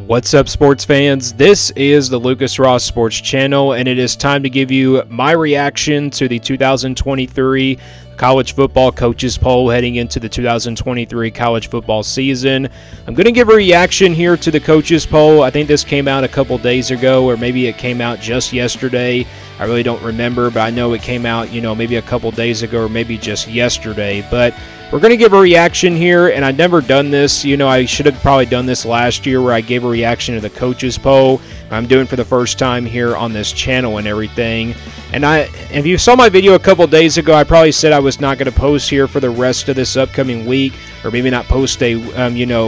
What's up, sports fans? This is the Lucas Ross Sports Channel, and it is time to give you my reaction to the 2023 college football coaches poll heading into the 2023 college football season. I'm going to give a reaction here to the coaches poll. I think this came out a couple days ago, or maybe it came out just yesterday. I really don't remember, but I know it came out, maybe a couple days ago or maybe just yesterday. But we're going to give a reaction here, and I've never done this. I should have probably done this last year where I gave a reaction to the coaches poll. I'm doing for the first time here on this channel and everything. And if you saw my video a couple days ago, I probably said I was not going to post here for the rest of this upcoming week, or maybe not post a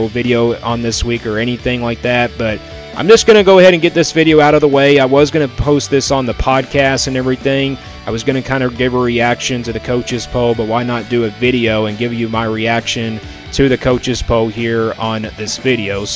video on this week or anything like that. But I'm just going to go ahead and get this video out of the way. I was going to post this on the podcast and everything. I was going to kind of give a reaction to the coaches poll, but why not do a video and give you my reaction to the coaches poll here on this video?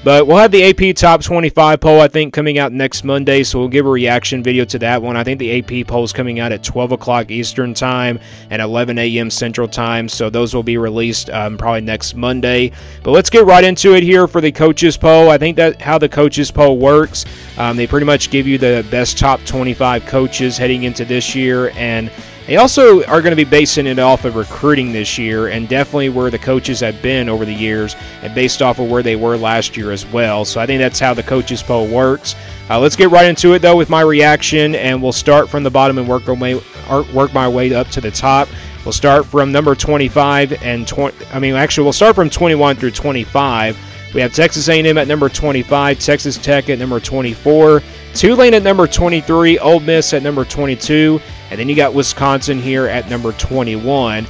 But we'll have the AP Top 25 poll, I think, coming out next Monday, so we'll give a reaction video to that one. I think the AP poll is coming out at 12 o'clock Eastern Time and 11 a.m. Central Time, so those will be released probably next Monday. But let's get right into it here for the coaches poll. I think that how the coaches poll works, they pretty much give you the best top 25 coaches heading into this year, and they also are going to be basing it off of recruiting this year and definitely where the coaches have been over the years and based off of where they were last year as well. So I think that's how the coaches poll works. Let's get right into it, though, with my reaction, and we'll start from the bottom and work my way up to the top. We'll start from number 25 and we'll start from 21 through 25. We have Texas A&M at number 25, Texas Tech at number 24, Tulane at number 23, Ole Miss at number 22, and then you got Wisconsin here at number 21.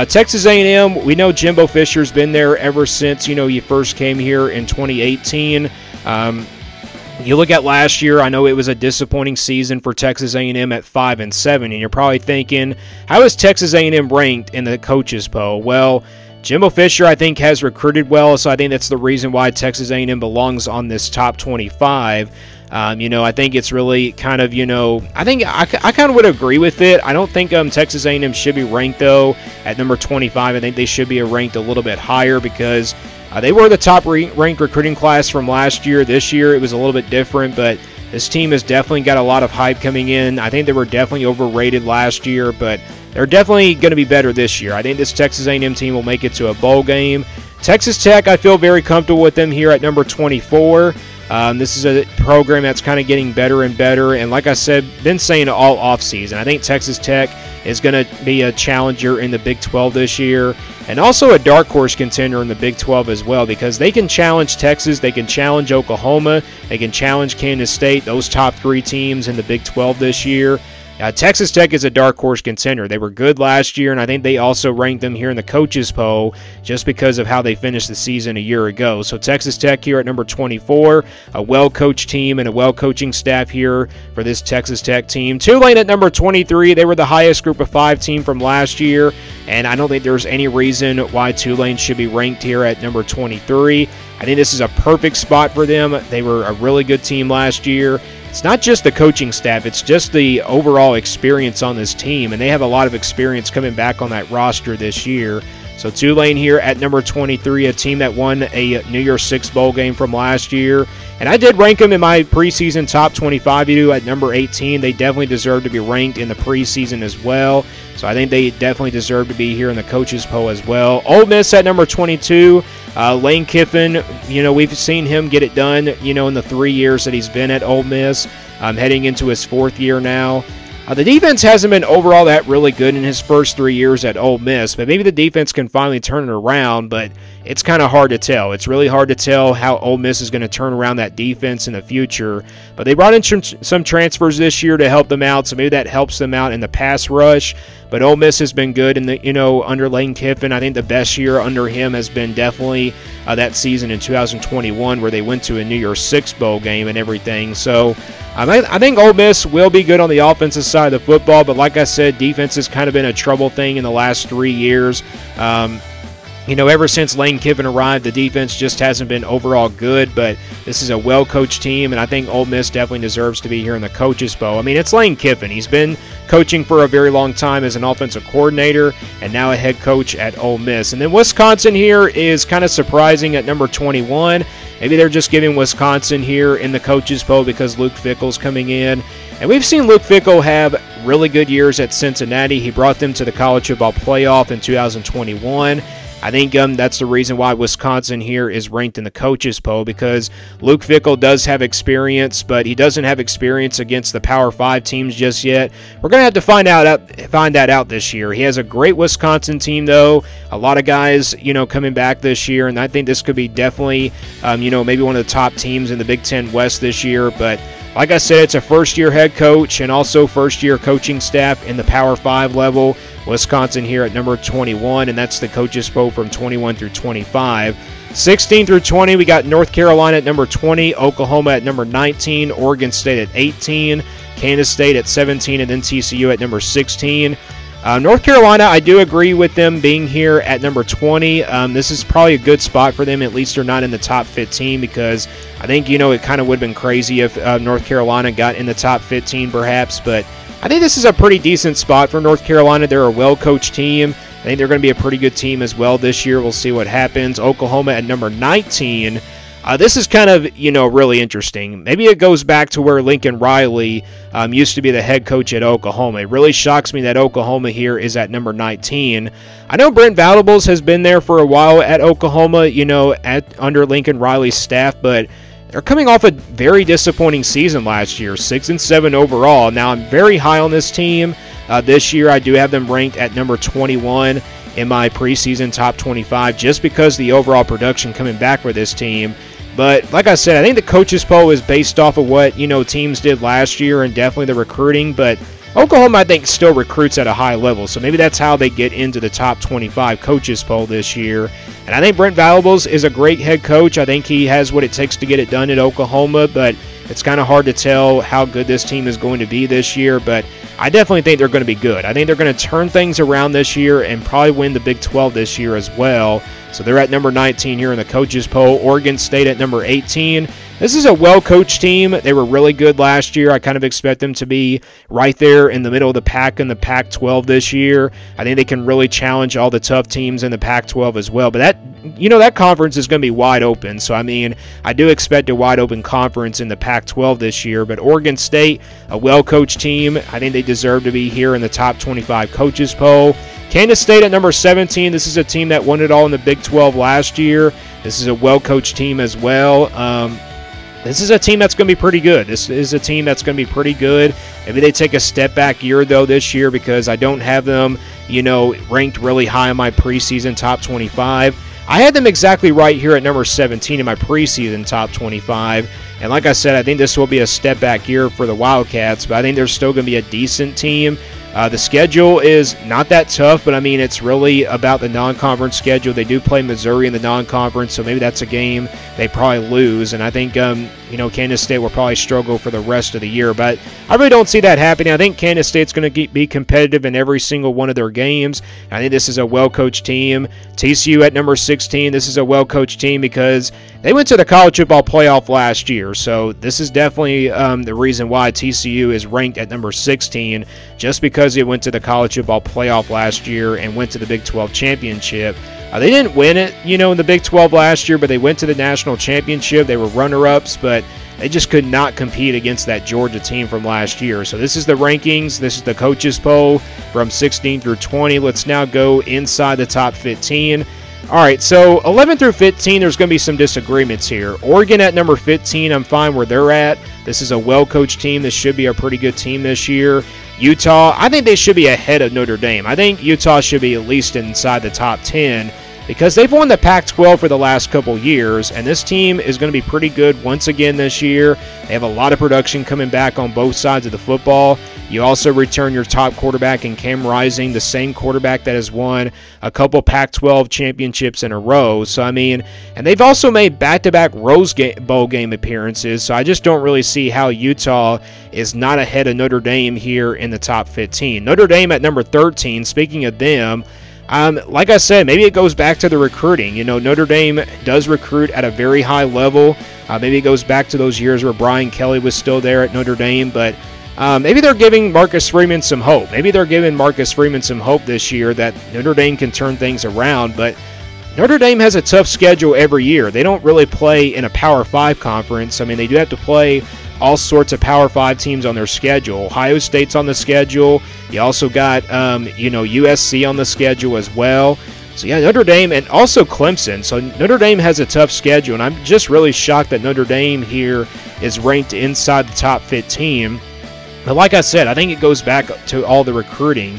Texas A&M, we know Jimbo Fisher's been there ever since, he first came here in 2018. You look at last year, I know it was a disappointing season for Texas A&M at 5-7, and you're probably thinking, how is Texas A&M ranked in the coaches poll? Well, Jimbo Fisher, I think, has recruited well, so I think that's the reason why Texas A&M belongs on this top 25. I think it's really kind of, I think I kind of would agree with it. I don't think Texas A&M should be ranked, though, at number 25. I think they should be ranked a little bit higher because they were the top ranked recruiting class from last year. This year it was a little bit different, but this team has definitely got a lot of hype coming in. I think they were definitely overrated last year, but they're definitely going to be better this year. I think this Texas A&M team will make it to a bowl game. Texas Tech, I feel very comfortable with them here at number 24. This is a program that's kind of getting better and better, and like I said, been saying all offseason, I think Texas Tech is going to be a challenger in the Big 12 this year, and also a dark horse contender in the Big 12 as well, because they can challenge Texas, they can challenge Oklahoma, they can challenge Kansas State, those top three teams in the Big 12 this year. Texas Tech is a dark horse contender. They were good last year, and I think they also ranked them here in the coaches poll just because of how they finished the season a year ago. So Texas Tech here at number 24, a well-coached team and a well-coaching staff here for this Texas Tech team. Tulane at number 23, they were the highest group of 5 team from last year, and I don't think there's any reason why Tulane should be ranked here at number 23. I think this is a perfect spot for them. They were a really good team last year. It's not just the coaching staff, it's just the overall experience on this team, and they have a lot of experience coming back on that roster this year. So Tulane here at number 23, a team that won a New Year's Six bowl game from last year. And I did rank them in my preseason top 25 video at number 18. They definitely deserve to be ranked in the preseason as well. So I think they definitely deserve to be here in the coaches poll as well. Ole Miss at number 22. Lane Kiffin, we've seen him get it done, in the 3 years that he's been at Ole Miss, heading into his 4th year now. The defense hasn't been overall that really good in his first 3 years at Ole Miss, but maybe the defense can finally turn it around, but it's kind of hard to tell. It's really hard to tell how Ole Miss is going to turn around that defense in the future, but they brought in some transfers this year to help them out, so maybe that helps them out in the pass rush. But Ole Miss has been good, and under Lane Kiffin, I think the best year under him has been definitely that season in 2021 where they went to a New Year's Six bowl game and everything. So I think Ole Miss will be good on the offensive side of the football, but like I said, defense has kind of been a trouble thing in the last 3 years. Ever since Lane Kiffin arrived, the defense just hasn't been overall good, but this is a well-coached team, and I think Ole Miss definitely deserves to be here in the coaches poll. I mean, it's Lane Kiffin. He's been coaching for a very long time as an offensive coordinator and now a head coach at Ole Miss. And then Wisconsin here is kind of surprising at number 21. maybe they're just giving Wisconsin here in the coaches poll because Luke Fickell's coming in. And we've seen Luke Fickell have really good years at Cincinnati. He brought them to the college football playoff in 2021. I think that's the reason why Wisconsin here is ranked in the coaches poll, because Luke Fickell does have experience, but he doesn't have experience against the Power 5 teams just yet. We're going to have to find that out this year. He has a great Wisconsin team, though. A lot of guys, coming back this year, and I think this could be definitely, maybe one of the top teams in the Big Ten West this year. But like I said, it's a first-year head coach and also first-year coaching staff in the Power 5 level. Wisconsin here at number 21, and that's the coaches poll from 21 through 25. 16 through 20, we got North Carolina at number 20, Oklahoma at number 19, Oregon State at 18, Kansas State at 17, and then TCU at number 16. North Carolina, I do agree with them being here at number 20. This is probably a good spot for them. At least they're not in the top 15, because I think, it kind of would have been crazy if North Carolina got in the top 15 perhaps, but I think this is a pretty decent spot for North Carolina. They're a well-coached team. I think they're going to be a pretty good team as well this year. We'll see what happens. Oklahoma at number 19. This is kind of, really interesting. Maybe it goes back to where Lincoln Riley used to be the head coach at Oklahoma. It really shocks me that Oklahoma here is at number 19. I know Brent Venables has been there for a while at Oklahoma, under Lincoln Riley's staff, but they're coming off a very disappointing season last year, 6-7 overall. Now, I'm very high on this team. This year, I do have them ranked at number 21 in my preseason top 25, just because the overall production coming back for this team. But like I said, I think the coaches poll is based off of what, teams did last year and definitely the recruiting. But Oklahoma, I think, still recruits at a high level. So maybe that's how they get into the top 25 coaches poll this year. And I think Brent Venables is a great head coach. I think he has what it takes to get it done at Oklahoma. But it's kind of hard to tell how good this team is going to be this year. But I definitely think they're going to be good. I think they're going to turn things around this year and probably win the Big 12 this year as well. So they're at number 19 here in the coaches poll. Oregon State at number 18. This is a well-coached team. They were really good last year. I kind of expect them to be right there in the middle of the pack in the Pac-12 this year. I think they can really challenge all the tough teams in the Pac-12 as well. But that conference is going to be wide open. So, I do expect a wide-open conference in the Pac-12 this year. But Oregon State, a well-coached team. I think they deserve to be here in the top 25 coaches poll. Kansas State at number 17. This is a team that won it all in the Big 12 last year. This is a well-coached team as well. This is a team that's going to be pretty good. This is a team that's going to be pretty good. Maybe they take a step back year, though, this year, because I don't have them, ranked really high in my preseason top 25. I had them exactly right here at number 17 in my preseason top 25. And like I said, I think this will be a step back year for the Wildcats, but I think they're still going to be a decent team. The schedule is not that tough, but it's really about the non-conference schedule. They do play Missouri in the non-conference, so maybe that's a game they probably lose. And I think, Kansas State will probably struggle for the rest of the year. But I really don't see that happening. I think Kansas State's going to be competitive in every single one of their games. I think this is a well-coached team. TCU at number 16. This is a well-coached team because they went to the college football playoff last year. So this is definitely the reason why TCU is ranked at number 16, just because it went to the college football playoff last year and went to the Big 12 championship. They didn't win it, in the Big 12 last year, but they went to the national championship. They were runner-ups, but they just could not compete against that Georgia team from last year. So this is the rankings. This is the coaches poll from 16 through 20. Let's now go inside the top 15. All right, so 11 through 15, there's going to be some disagreements here. Oregon at number 15, I'm fine where they're at. This is a well-coached team. This should be a pretty good team this year. Utah, I think they should be ahead of Notre Dame. I think Utah should be at least inside the top 10 because they've won the Pac-12 for the last couple years, and this team is going to be pretty good once again this year. They have a lot of production coming back on both sides of the football. You also return your top quarterback in Cam Rising, the same quarterback that has won a couple Pac-12 championships in a row. So, and they've also made back-to-back Rose Bowl game appearances, so I just don't really see how Utah is not ahead of Notre Dame here in the top 15. Notre Dame at number 13, speaking of them, like I said, maybe it goes back to the recruiting. Notre Dame does recruit at a very high level. Maybe it goes back to those years where Brian Kelly was still there at Notre Dame, but maybe they're giving Marcus Freeman some hope. Maybe they're giving Marcus Freeman some hope this year that Notre Dame can turn things around, but Notre Dame has a tough schedule every year. They don't really play in a Power 5 conference. I mean, they do have to play all sorts of Power 5 teams on their schedule. Ohio State's on the schedule. You also got, USC on the schedule as well. So, yeah, Notre Dame and also Clemson. So, Notre Dame has a tough schedule, and I'm just really shocked that Notre Dame here is ranked inside the top 15. But like I said, I think it goes back to all the recruiting.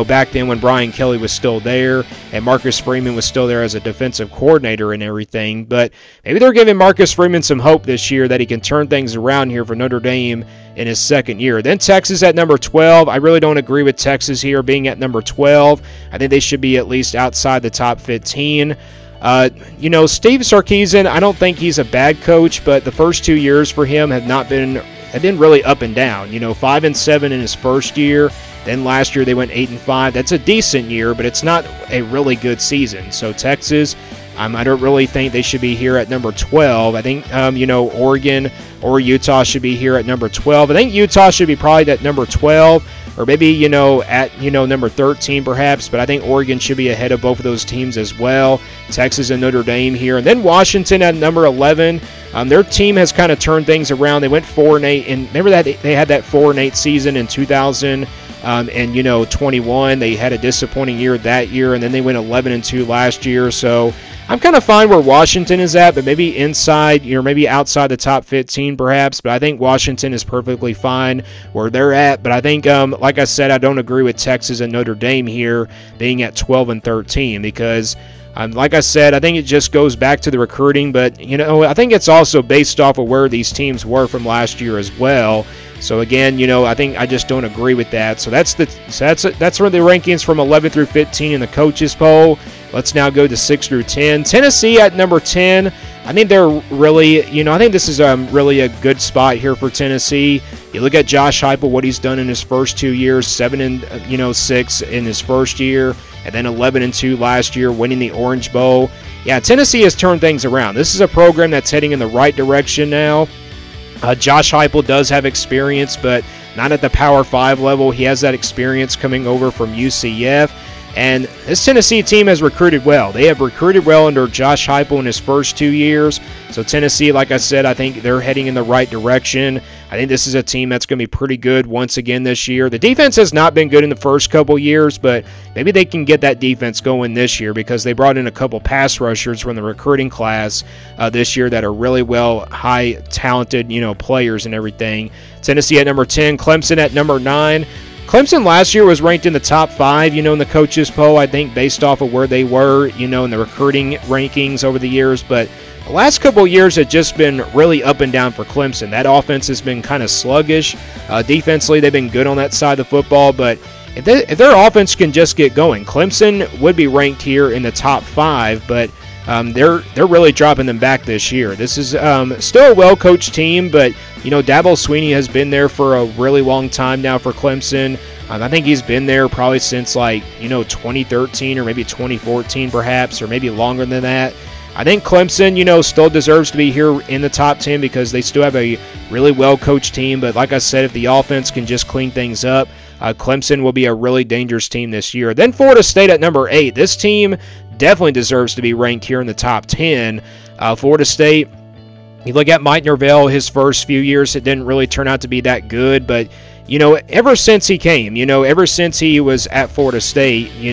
Back then when Brian Kelly was still there and Marcus Freeman was still there as a defensive coordinator and everything. But maybe they're giving Marcus Freeman some hope this year that he can turn things around here for Notre Dame in his second year. Then Texas at number 12. I really don't agree with Texas here being at number 12. I think they should be at least outside the top 15. Steve Sarkisian, I don't think he's a bad coach, but the first 2 years for him have been really up and down. 5-7 in his first year. Then last year they went 8-5. That's a decent year, but it's not a really good season. So Texas, I don't really think they should be here at number 12. I think, Oregon or Utah should be here at number 12. I think Utah should be probably at number 12 or maybe, at, number 13 perhaps. But I think Oregon should be ahead of both of those teams as well. Texas and Notre Dame here. And then Washington at number 11. Their team has kind of turned things around. They went 4-8. And remember that they had that 4-8 season in 2000. 21, they had a disappointing year that year, and then they went 11-2 last year. So I'm kind of fine where Washington is at, but maybe inside, maybe outside the top 15 perhaps. But I think Washington is perfectly fine where they're at. But I think, like I said, I don't agree with Texas and Notre Dame here being at 12 and 13 because like I said, I think it just goes back to the recruiting, but I think it's also based off of where these teams were from last year as well. So again, I think I just don't agree with that. So that's where the rankings from 11 through 15 in the coaches poll. Let's now go to 6 through 10. Tennessee at number 10. I think they're really, I think this is really a good spot here for Tennessee. You look at Josh Heupel, what he's done in his first 2 years, 7-6 in his first year, and then 11-2 last year, winning the Orange Bowl. Yeah, Tennessee has turned things around. This is a program that's heading in the right direction now. Josh Heupel does have experience, but not at the Power 5 level. He has that experience coming over from UCF. And this Tennessee team has recruited well. They have recruited well under Josh Heupel in his first 2 years. So Tennessee, like I said, I think they're heading in the right direction. I think this is a team that's going to be pretty good once again this year. The defense has not been good in the first couple years, but maybe they can get that defense going this year because they brought in a couple pass rushers from the recruiting class this year that are really high talented, players and everything. Tennessee at number 10, Clemson at number 9. Clemson last year was ranked in the top 5, in the coaches poll, I think, based off of where they were, in the recruiting rankings over the years. But the last couple of years have just been really up and down for Clemson. That offense has been kind of sluggish. Defensively, they've been good on that side of the football. But if their offense can just get going, Clemson would be ranked here in the top 5. But they're really dropping them back this year. This is still a well-coached team, but Dabo Swinney has been there for a really long time now for Clemson. I think he's been there probably since 2013 or maybe 2014 perhaps, or maybe longer than that. I think Clemson, still deserves to be here in the top 10 because they still have a really well-coached team. But like I said, if the offense can just clean things up, Clemson will be a really dangerous team this year. Then Florida State at number 8. This team definitely deserves to be ranked here in the top 10. Florida State, you look at Mike Norvell, his first few years, it didn't really turn out to be that good. But, ever since he came, ever since he was at Florida State, you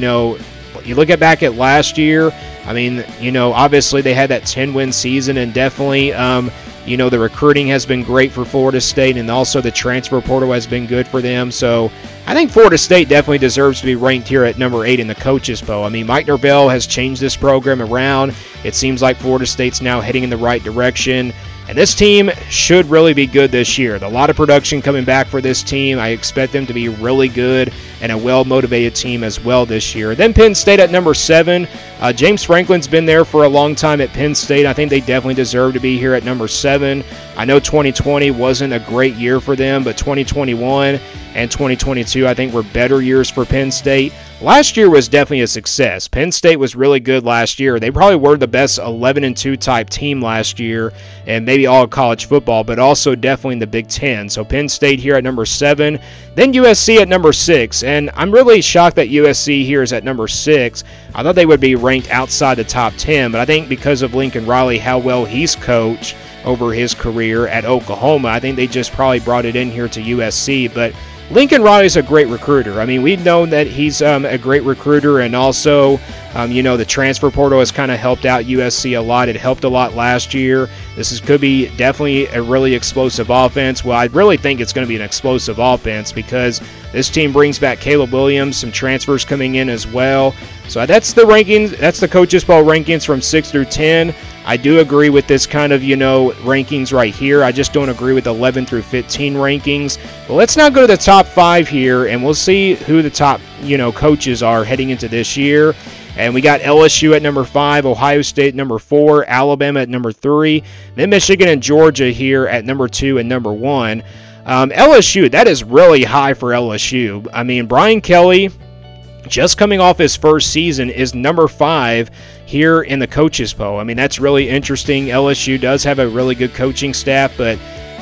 look back at last year, I mean, obviously they had that 10-win season, and definitely, the recruiting has been great for Florida State, and also the transfer portal has been good for them. So I think Florida State definitely deserves to be ranked here at number 8 in the coaches poll. I mean, Mike Norvell has changed this program around. It seems like Florida State's now heading in the right direction. And this team should really be good this year. A lot of production coming back for this team. I expect them to be really good and a well-motivated team as well this year. Then Penn State at number 7. James Franklin's been there for a long time at Penn State. I think they definitely deserve to be here at number 7. I know 2020 wasn't a great year for them, but 2021, and 2022, I think, were better years for Penn State. Last year was definitely a success. Penn State was really good last year. They probably were the best 11-2 type team last year, and maybe all of college football, but also definitely in the Big Ten. So Penn State here at number 7, then USC at number 6, and I'm really shocked that USC here is at number 6. I thought they would be ranked outside the top 10, but I think because of Lincoln Riley, how well he's coached over his career at Oklahoma, I think they just probably brought it in here to USC, but Lincoln Riley is a great recruiter. I mean, we've known that he's a great recruiter, and also, the transfer portal has kind of helped out USC a lot. It helped a lot last year. Could be definitely a really explosive offense. Well, I really think it's going to be an explosive offense because this team brings back Caleb Williams, some transfers coming in as well. So that's the rankings. That's the Coaches Poll rankings from 6 through 10. I do agree with this kind of, rankings right here. I just don't agree with 11 through 15 rankings. But let's now go to the top 5 here, and we'll see who the top, coaches are heading into this year. And we got LSU at number 5, Ohio State at number 4, Alabama at number 3, then Michigan and Georgia here at number 2 and number 1. LSU, that is really high for LSU. I mean, Brian Kelly, just coming off his first season, is number 5 here in the Coaches Poll. I mean, that's really interesting. LSU does have a really good coaching staff, but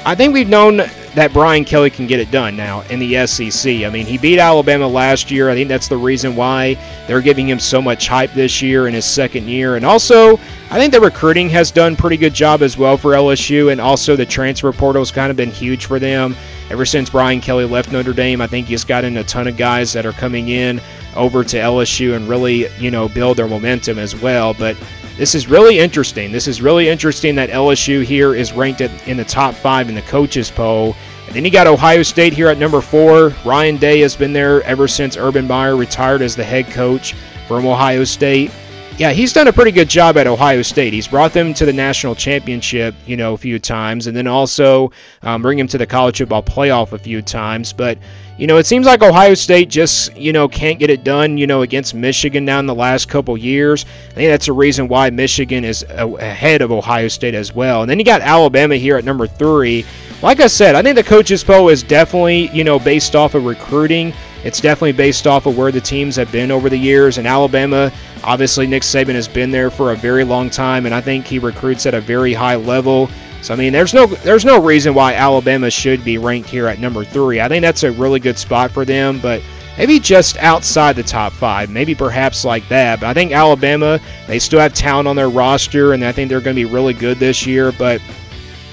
I think we've known that Brian Kelly can get it done now in the SEC. I mean, he beat Alabama last year. I think that's the reason why they're giving him so much hype this year in his second year. And also, I think the recruiting has done a pretty good job as well for LSU, and also the transfer portal has kind of been huge for them. Ever since Brian Kelly left Notre Dame, I think he's gotten a ton of guys that are coming in over to LSU and really, build their momentum as well. But this is really interesting. This is really interesting that LSU here is ranked in the top 5 in the Coaches Poll. And then you got Ohio State here at number 4. Ryan Day has been there ever since Urban Meyer retired as the head coach from Ohio State. Yeah, he's done a pretty good job at Ohio State. He's brought them to the national championship, a few times, and then also bring them to the college football playoff a few times. But, it seems like Ohio State just, can't get it done, against Michigan now in the last couple years. I think that's the reason why Michigan is ahead of Ohio State as well. And then you got Alabama here at number 3. Like I said, I think the Coaches Poll is definitely, based off of recruiting. It's definitely based off of where the teams have been over the years. And Alabama, obviously, Nick Saban has been there for a very long time, and I think he recruits at a very high level. So, I mean, there's no reason why Alabama should be ranked here at number 3. I think that's a really good spot for them, but maybe just outside the top 5, maybe perhaps like that. But I think Alabama, they still have talent on their roster, and I think they're going to be really good this year. But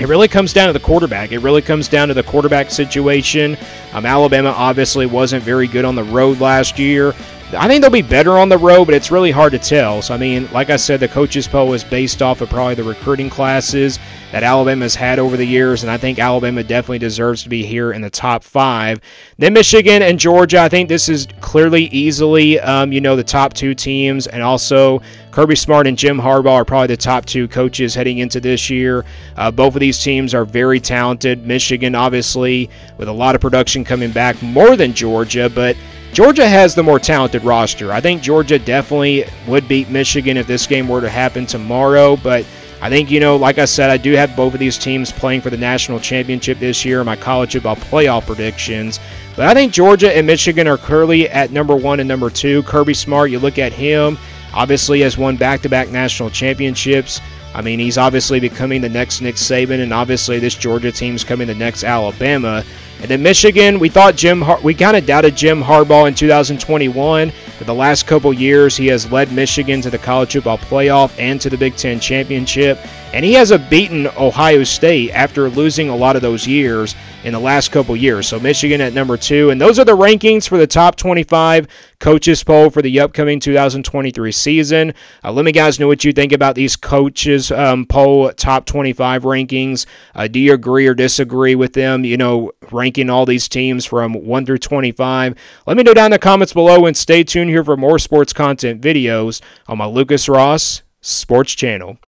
it really comes down to the quarterback. It really comes down to the quarterback situation. Alabama obviously wasn't very good on the road last year. I think they'll be better on the road, but it's really hard to tell. So, I mean, like I said, the Coaches Poll is based off of probably the recruiting classes that Alabama's had over the years, and I think Alabama definitely deserves to be here in the top 5. Then Michigan and Georgia, I think this is clearly easily, the top 2 teams, and also Kirby Smart and Jim Harbaugh are probably the top 2 coaches heading into this year. Both of these teams are very talented. Michigan, obviously, with a lot of production coming back, more than Georgia, but Georgia has the more talented roster. I think Georgia definitely would beat Michigan if this game were to happen tomorrow, but I think, like I said, I do have both of these teams playing for the national championship this year in my college football playoff predictions. But I think Georgia and Michigan are clearly at number 1 and number 2. Kirby Smart, you look at him, obviously has won back-to-back national championships. I mean, he's obviously becoming the next Nick Saban, and obviously this Georgia team's coming the next Alabama. And then Michigan, we kind of doubted Jim Harbaugh in 2021. For the last couple years, he has led Michigan to the college football playoff and to the Big Ten championship. And he hasn't beaten Ohio State after losing a lot of those years in the last couple years. So Michigan at number 2. And those are the rankings for the top 25 Coaches Poll for the upcoming 2023 season. Let me guys know what you think about these Coaches Poll top 25 rankings. Do you agree or disagree with them, ranking all these teams from 1 through 25? Let me know down in the comments below, and stay tuned here for more sports content videos on my Lucas Ross Sports Channel.